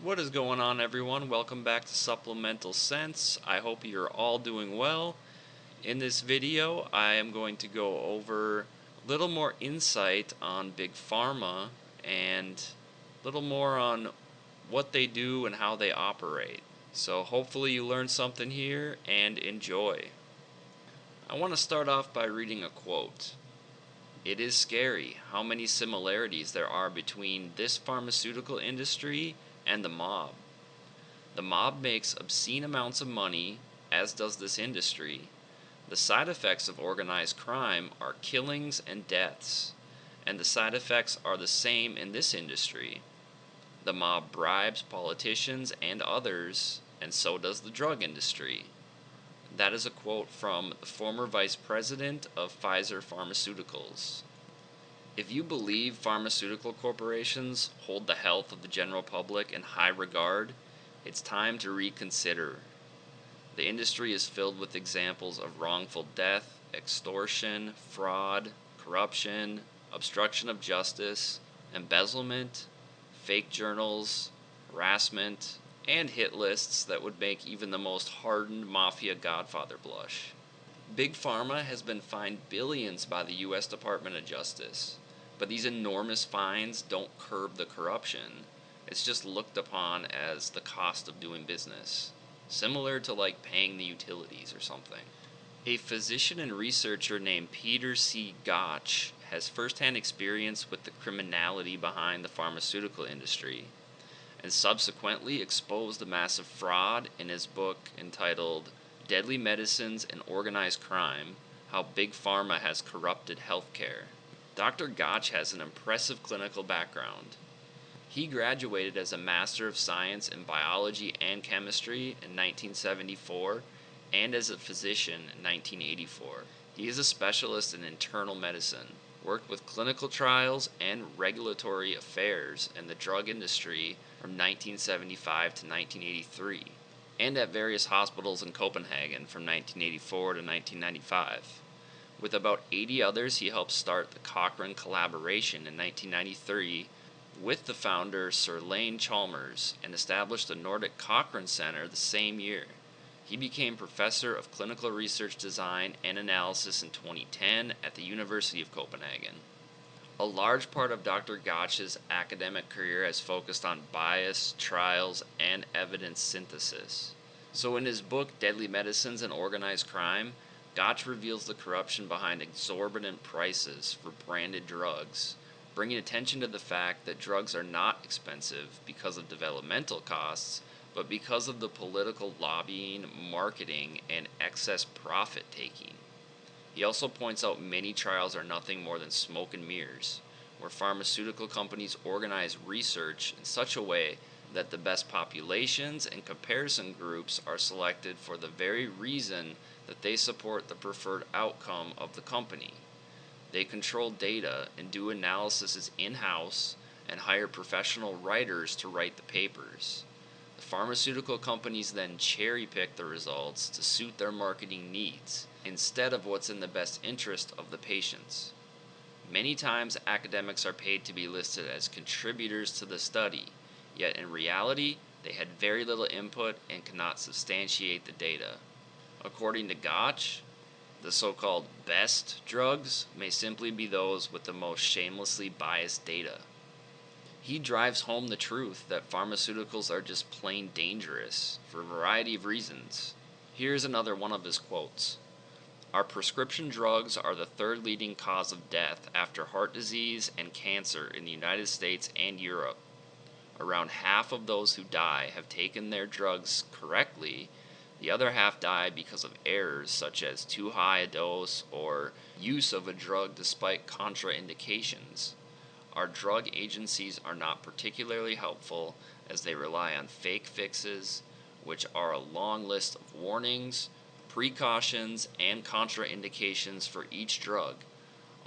What is going on, everyone? Welcome back to Supplemental Sense. I hope you're all doing well. In this video, I am going to go over a little more insight on Big Pharma and a little more on what they do and how they operate. So hopefully you learned something here and enjoy. I want to start off by reading a quote. "It is scary how many similarities there are between this pharmaceutical industry and the mob. The mob makes obscene amounts of money, as does this industry. The side effects of organized crime are killings and deaths, and the side effects are the same in this industry. The mob bribes politicians and others, and so does the drug industry." That is a quote from the former vice president of Pfizer Pharmaceuticals. If you believe pharmaceutical corporations hold the health of the general public in high regard, it's time to reconsider. The industry is filled with examples of wrongful death, extortion, fraud, corruption, obstruction of justice, embezzlement, fake journals, harassment, and hit lists that would make even the most hardened Mafia godfather blush. Big Pharma has been fined billions by the U.S. Department of Justice, but these enormous fines don't curb the corruption. It's just looked upon as the cost of doing business, similar to like paying the utilities or something. A physician and researcher named Peter C. Gøtzsche has firsthand experience with the criminality behind the pharmaceutical industry, and subsequently exposed the massive fraud in his book entitled "Deadly Medicines and Organized Crime: How Big Pharma Has Corrupted Healthcare." Dr. Gøtzsche has an impressive clinical background. He graduated as a Master of Science in Biology and Chemistry in 1974 and as a physician in 1984. He is a specialist in internal medicine, worked with clinical trials and regulatory affairs in the drug industry from 1975 to 1983, and at various hospitals in Copenhagen from 1984 to 1995. With about 80 others, he helped start the Cochrane collaboration in 1993 with the founder Sir Lane Chalmers and established the Nordic Cochrane Center the same year. He became Professor of Clinical Research Design and Analysis in 2010 at the University of Copenhagen. A large part of Dr. Gøtzsche's academic career has focused on bias, trials, and evidence synthesis. So in his book Deadly Medicines and Organized Crime, Gøtzsche reveals the corruption behind exorbitant prices for branded drugs, bringing attention to the fact that drugs are not expensive because of developmental costs, but because of the political lobbying, marketing, and excess profit-taking. He also points out many trials are nothing more than smoke and mirrors, where pharmaceutical companies organize research in such a way that the best populations and comparison groups are selected for the very reason that they support the preferred outcome of the company. They control data and do analysis in-house and hire professional writers to write the papers. The pharmaceutical companies then cherry-pick the results to suit their marketing needs, instead of what's in the best interest of the patients. Many times academics are paid to be listed as contributors to the study, yet in reality they had very little input and cannot substantiate the data. According to Gøtzsche, the so-called best drugs may simply be those with the most shamelessly biased data. He drives home the truth that pharmaceuticals are just plain dangerous for a variety of reasons. Here's another one of his quotes. "Our prescription drugs are the third leading cause of death after heart disease and cancer in the United States and Europe. Around half of those who die have taken their drugs correctly. The other half die because of errors such as too high a dose or use of a drug despite contraindications. Our drug agencies are not particularly helpful as they rely on fake fixes, which are a long list of warnings, precautions, and contraindications for each drug,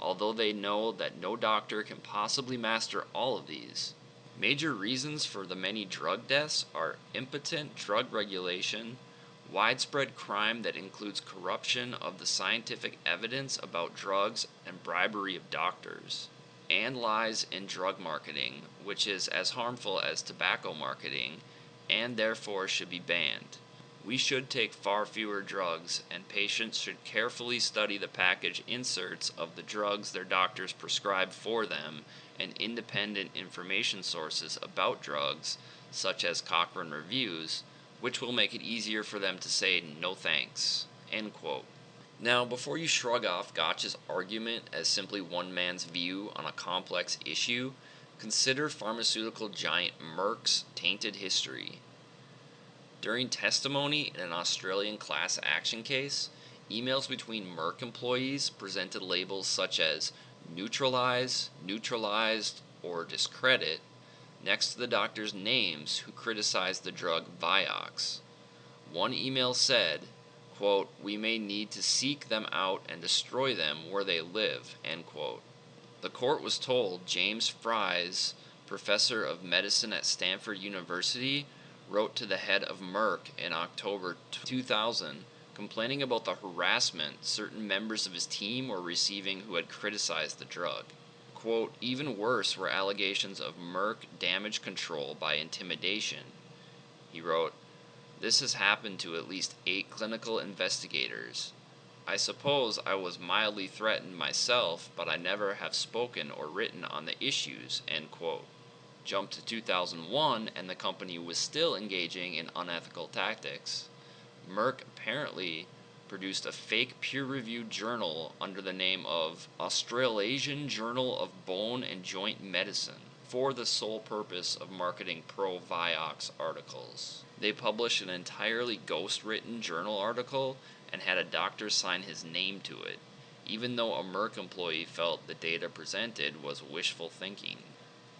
although they know that no doctor can possibly master all of these. Major reasons for the many drug deaths are impotent drug regulation, widespread crime that includes corruption of the scientific evidence about drugs, and bribery of doctors. and lies in drug marketing, which is as harmful as tobacco marketing and therefore should be banned. We should take far fewer drugs, and patients should carefully study the package inserts of the drugs their doctors prescribe for them and independent information sources about drugs, such as Cochrane Reviews, which will make it easier for them to say no thanks. End quote. Now, before you shrug off Gøtzsche's argument as simply one man's view on a complex issue, consider pharmaceutical giant Merck's tainted history. During testimony in an Australian class action case, emails between Merck employees presented labels such as neutralize, neutralized, or discredit next to the doctors' names who criticized the drug Vioxx. One email said, quote, "We may need to seek them out and destroy them where they live," end quote. The court was told James Fries, professor of medicine at Stanford University, wrote to the head of Merck in October 2000 complaining about the harassment certain members of his team were receiving who had criticized the drug. Quote, "Even worse were allegations of Merck damage control by intimidation." He wrote, "This has happened to at least 8 clinical investigators. I suppose I was mildly threatened myself, but I never have spoken or written on the issues," end quote. Jump to 2001, and the company was still engaging in unethical tactics. Merck apparently produced a fake peer-reviewed journal under the name of Australasian Journal of Bone and Joint Medicine for the sole purpose of marketing pro-Vioxx articles. They published an entirely ghost-written journal article and had a doctor sign his name to it, even though a Merck employee felt the data presented was wishful thinking.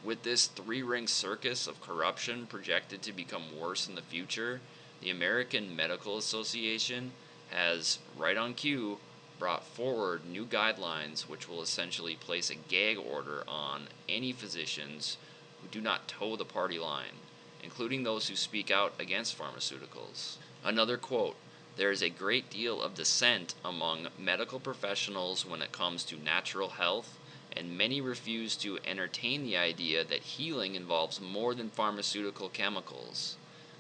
With this three-ring circus of corruption projected to become worse in the future, the American Medical Association has, right on cue, brought forward new guidelines which will essentially place a gag order on any physicians who do not toe the party line, including those who speak out against pharmaceuticals. Another quote, "There is a great deal of dissent among medical professionals when it comes to natural health, and many refuse to entertain the idea that healing involves more than pharmaceutical chemicals.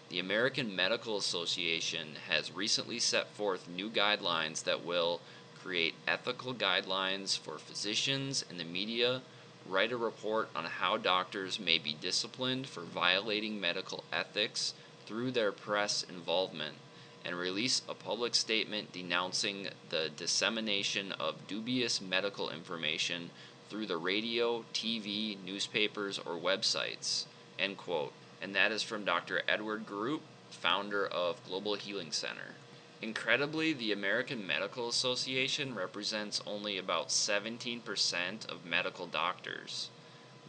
The American Medical Association has recently set forth new guidelines that will create ethical guidelines for physicians and the media, write a report on how doctors may be disciplined for violating medical ethics through their press involvement, and release a public statement denouncing the dissemination of dubious medical information through the radio, TV, newspapers, or websites," end quote. And that is from Dr. Edward Group, founder of Global Healing Center. Incredibly, the American Medical Association represents only about 17% of medical doctors,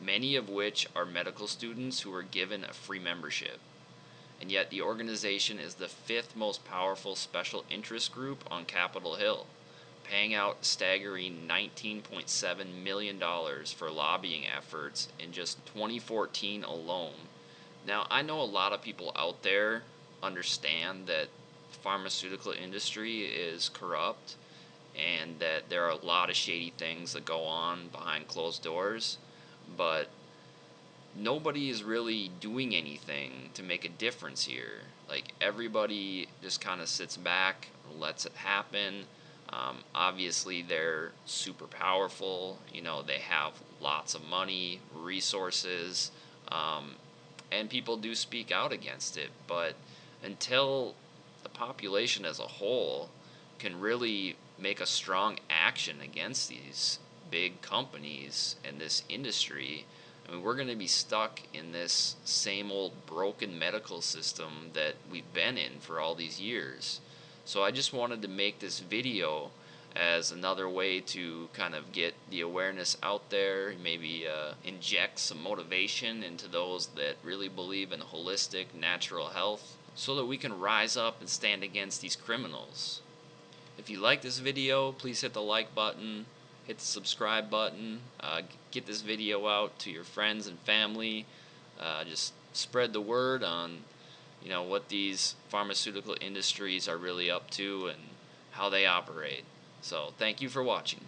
many of which are medical students who were given a free membership. And yet the organization is the 5th most powerful special interest group on Capitol Hill, paying out a staggering $19.7 million for lobbying efforts in just 2014 alone. Now, I know a lot of people out there understand that the pharmaceutical industry is corrupt and that there are a lot of shady things that go on behind closed doors, but nobody is really doing anything to make a difference here. Like, everybody just kind of sits back and lets it happen. Obviously, they're super powerful. You know, they have lots of money, resources, and people do speak out against it. But until the population as a whole can really make a strong action against these big companies and this industry, I mean, we're going to be stuck in this same old broken medical system that we've been in for all these years. So I just wanted to make this video as another way to kind of get the awareness out there, maybe inject some motivation into those that really believe in holistic natural health, so that we can rise up and stand against these criminals. If you like this video, please hit the like button, hit the subscribe button, get this video out to your friends and family, just spread the word on what these pharmaceutical industries are really up to and how they operate. So thank you for watching.